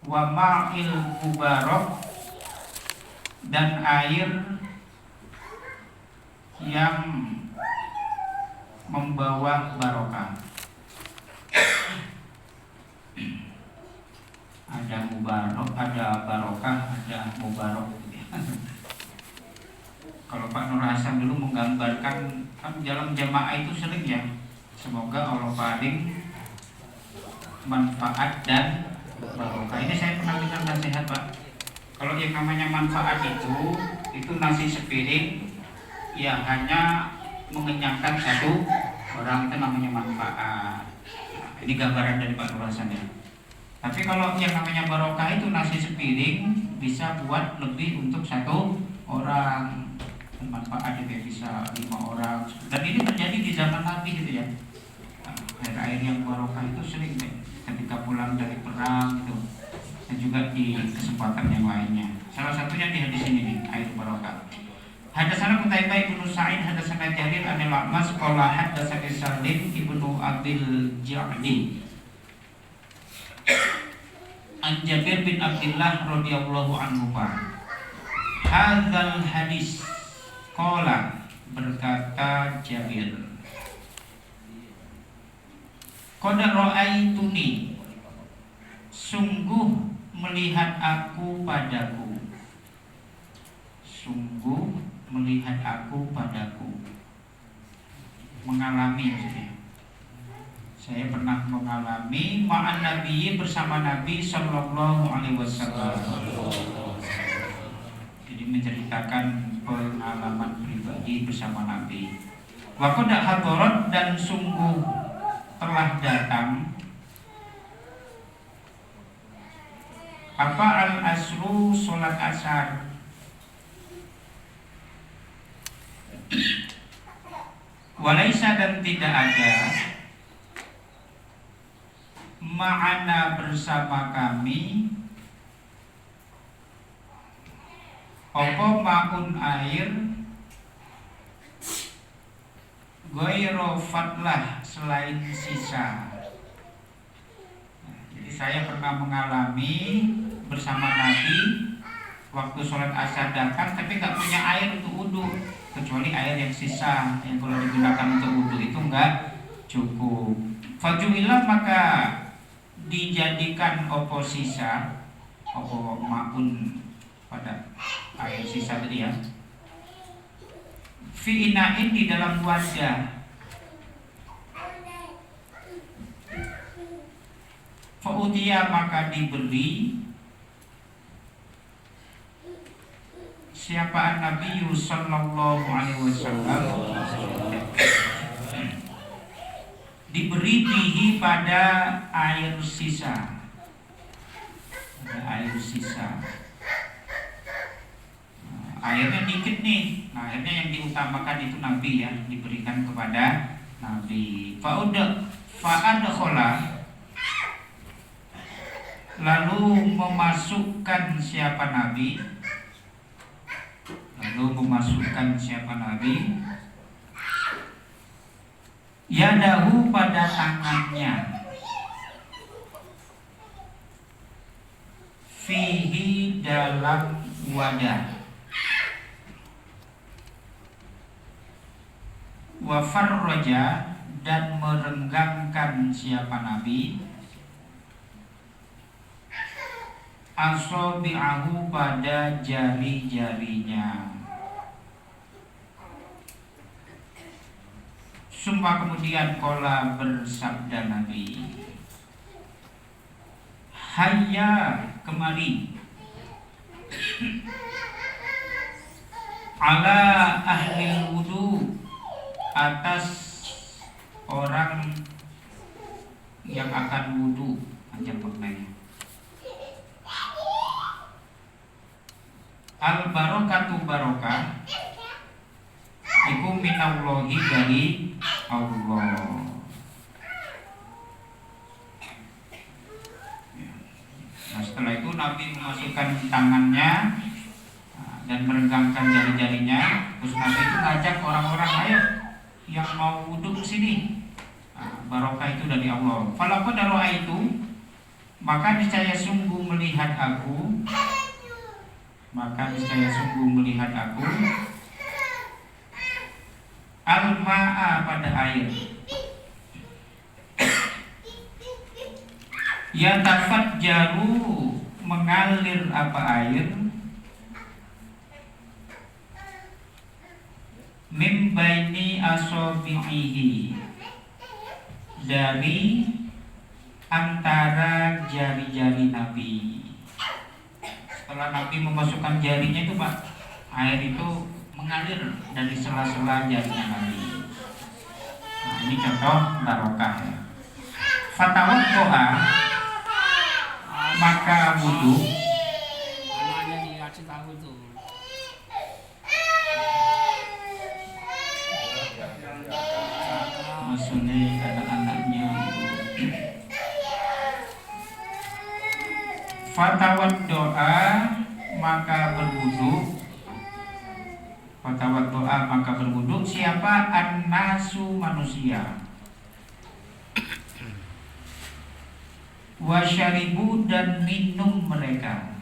wa ma'il mubarak, dan air yang membawa barokah. Ada mubarak, ada barokah, ada mubarak. Kalau Pak Nur Hasan dulu menggambarkan kan dalam jamaah itu sering ya, semoga Allah paling manfaat dan barokah. Ini saya pernah dengar nasihat Pak. Kalau yang namanya manfaat itu nasi sepiring yang hanya mengenyangkan satu orang, itu namanya manfaat. Ini gambaran dari Pak Nur Hasan ya. Tapi kalau yang namanya barokah itu nasi sepiring bisa buat lebih untuk satu orang. Manfaatnya bisa 5 orang. Dan ini terjadi di zaman Nabi gitu ya. Air yang barokah itu sering ketika pulang dari perang itu, dan juga di kesempatan yang lainnya. Salah satunya di hadis ini nih, air barokah. Hadatsana Qutaibah ibnu Sa'id hadatsana Jarir an al-A'mas qala hadatsani Salim ibnu Abil Ja'di an Jabir bin Abdullah radhiyallahu anhu. Hadzal hadis qala, berkata Jabir, qad ra'aituni, sungguh melihat aku padaku. Sungguh melihat aku padaku. Mengalami maksudnya. Saya pernah mengalami ma'an Nabi, bersama Nabi sallallahu alaihi wasallam. Jadi menceritakan pengalaman pribadi bersama Nabi. Wa qad hadarat, dan sungguh telah datang apa al-asru, sholat asar. Walaisa, dan tidak ada ma'ana, bersama kami, apa ma'un, air, ghairu fadlah, selain sisa. Jadi saya pernah mengalami bersama Nabi waktu sholat asar datang, tapi nggak punya air untuk wudhu, kecuali air yang sisa, yang kalau digunakan untuk wudhu itu nggak cukup. Fajuilah, maka dijadikan opo sisa, opo ma'un pada air sisa tadi ya, fi ina'in, di dalam wadah. Fa'udiyah, maka diberi siapa Nabi sallallahu alaihi wasallam, diberi bihi, pada air sisa. Air sisa, airnya dikit nih. Nah, akhirnya yang diutamakan itu Nabi ya, diberikan kepada Nabi. Fa'adkhala, lalu memasukkan siapa Nabi, yadahu, pada tangannya, fihi, dalam wadah, wa farraja, dan merenggangkan siapa Nabi, asabi'ahu, pada jari-jarinya. Sumpah, kemudian qala, bersabda Nabi, hayya, kemari, ala ahli wudu, atas orang yang akan wudu. Panjang maknanya. Al barokatu, barokah, iku minallahi, dari Allah. Nah, setelah itu Nabi memasukkan tangannya dan merenggangkan jari-jarinya. Terus Nabi itu ngajak orang-orang, ayo yang mau wudhu ke sini. Barokah itu dari Allah. Falaqad ra'aitu, maka niscaya sungguh melihat aku, maka niscaya sungguh melihat aku, al-ma'a pada air, yatafajjaru mengalir apa air, mim baini asabi'ihi dari antara jari-jari Nabi. Setelah Nabi memasukkan jarinya itu Pak, air itu mengalir dari sela-sela jarinya Nabi. Nah, ini contoh barokah ya. Fatawaddoa maka wudu. Anaknya dikasih tahu tuh. Maksudnya anak-anaknya Fatawaddoa maka berwudu. Fatawaddoa maka berwudu. Siapa? An-nasu manusia. Wasyaribu dan minum mereka.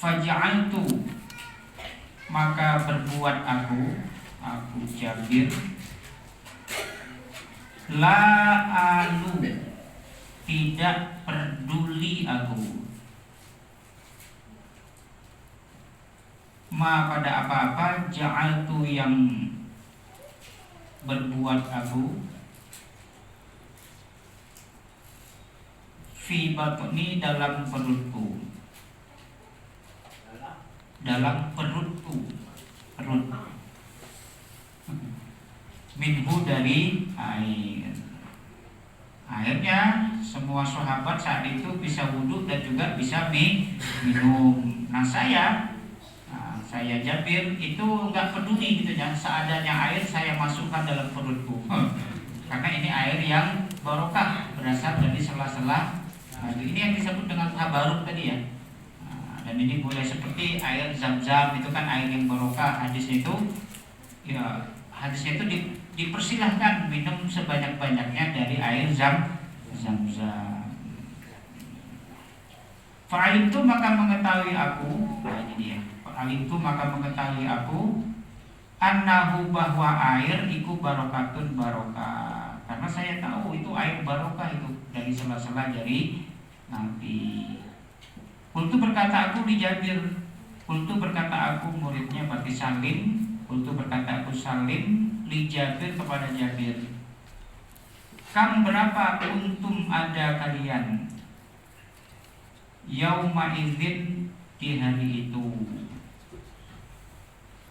Faja'altu maka berbuat aku Jabir, la alu tidak peduli aku, ma pada apa-apa, ja'altu yang berbuat aku, fi batni dalam perutku, perut minhu dari air. Akhirnya semua sahabat saat itu bisa wudhu dan juga bisa minum. Nah saya Jabir itu nggak peduli gitu ya, seadanya air saya masukkan dalam perutku. Karena ini air yang barokah berasal dari sela-sela. Nah, ini yang disebut dengan tabaruk tadi ya. Dan ini boleh seperti air zam-zam, itu kan air yang barokah. Hadisnya itu dipersilahkan minum sebanyak-banyaknya dari air zam-zam. Fa'alimtu maka mengetahui aku, nah ini dia. Fa'alimtu maka mengetahui aku, annahu bahwa air iku barokatun barokah. Karena saya tahu itu air barokah itu dari sela-sela jari Nabi. Kultu berkata aku di Jabir, kultu berkata aku muridnya berarti Salim, kultu berkata aku Salim li Jabir kepada Jabir, kam berapa untum ada kalian, yauma idzin di hari itu.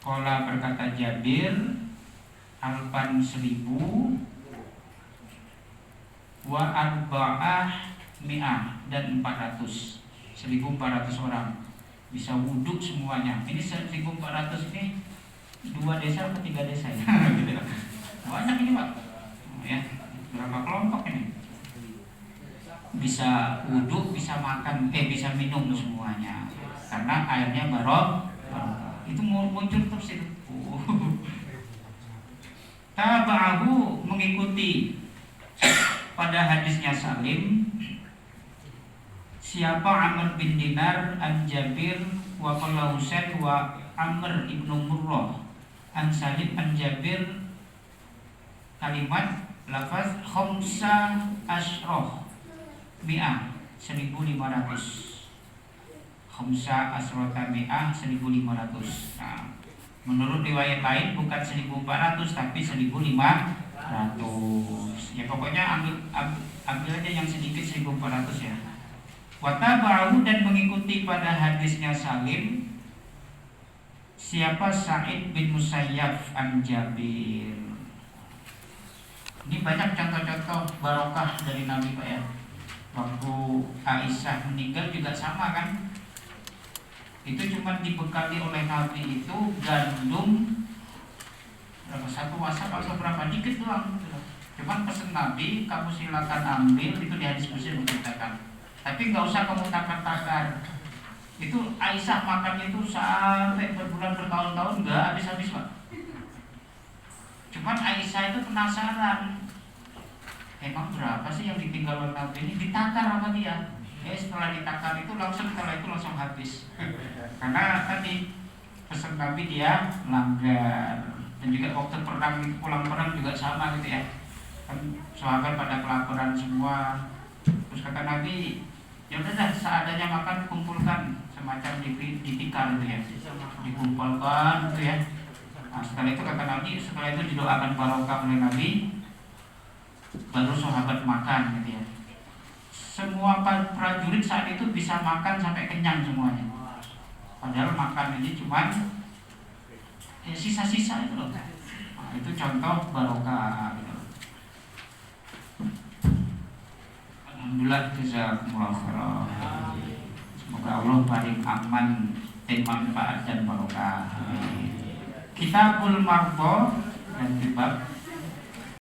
Qala berkata Jabir, alfan 1000 wa arba'ah mi'ah dan 400. 1400 orang bisa wudhu semuanya. Ini 1400 ini 2 desa atau 3 desa ya? Banyak ini Pak. Ya, berapa kelompok ini? Bisa wudhu, bisa makan, bisa minum semuanya. Karena airnya barok. Itu muncul terus itu. Taba'ahu mengikuti pada hadisnya Salim. Siapa Amr bin Dinar an Jabir wa qala Husain wa Amr ibnu Murrah an Salim an Jabir, kalimat lafaz khamsa asroh mi'ah 1500. Khamsa asrota mi'ah 1500. Nah, menurut riwayat lain bukan 1400 tapi 1500. Ya pokoknya ambil aja yang sedikit 1400 ya. Wataba'u dan mengikuti pada hadisnya Salim siapa Sa'id bin Musayyab an Jabir. Ini banyak contoh-contoh barokah dari Nabi Pak ya. Waktu Aisyah meninggal juga sama kan. Itu cuma dibekali oleh Nabi itu gandum berapa, 1 wasap atau berapa, dikit doang. Cuman pesen Nabi, kamu silakan ambil, itu di hadis Muslim menceritakan. Tapi nggak usah kamu takar-takar. Itu Aisyah makannya itu sampai berbulan bertahun-tahun nggak habis-habis Pak. Cuman Aisyah itu penasaran. emang berapa sih yang ditinggal oleh Nabi ini, ditakar sama dia. Setelah ditakar itu setelah itu langsung habis. Karena tadi pesan Nabi dia langgar. Dan juga waktu pulang perang juga sama gitu ya. Kan sahabat pada kelaparan semua. Terus kata Nabi, ya udah seadanya makan kumpulkan, semacam ditikar gitu ya, dikumpulkan gitu ya. Nah, setelah itu kata Nabi, setelah itu didoakan barokah oleh Nabi, baru sahabat makan gitu ya. Semua prajurit saat itu bisa makan sampai kenyang semuanya. Padahal makan ini cuma sisa-sisa itu loh. Nah, itu contoh barokah gitu. Alhamdulillah, jazakumullah khairan. Semoga Allah paling aman dan manfaat dan barokah. Kitabul Mardha dan bab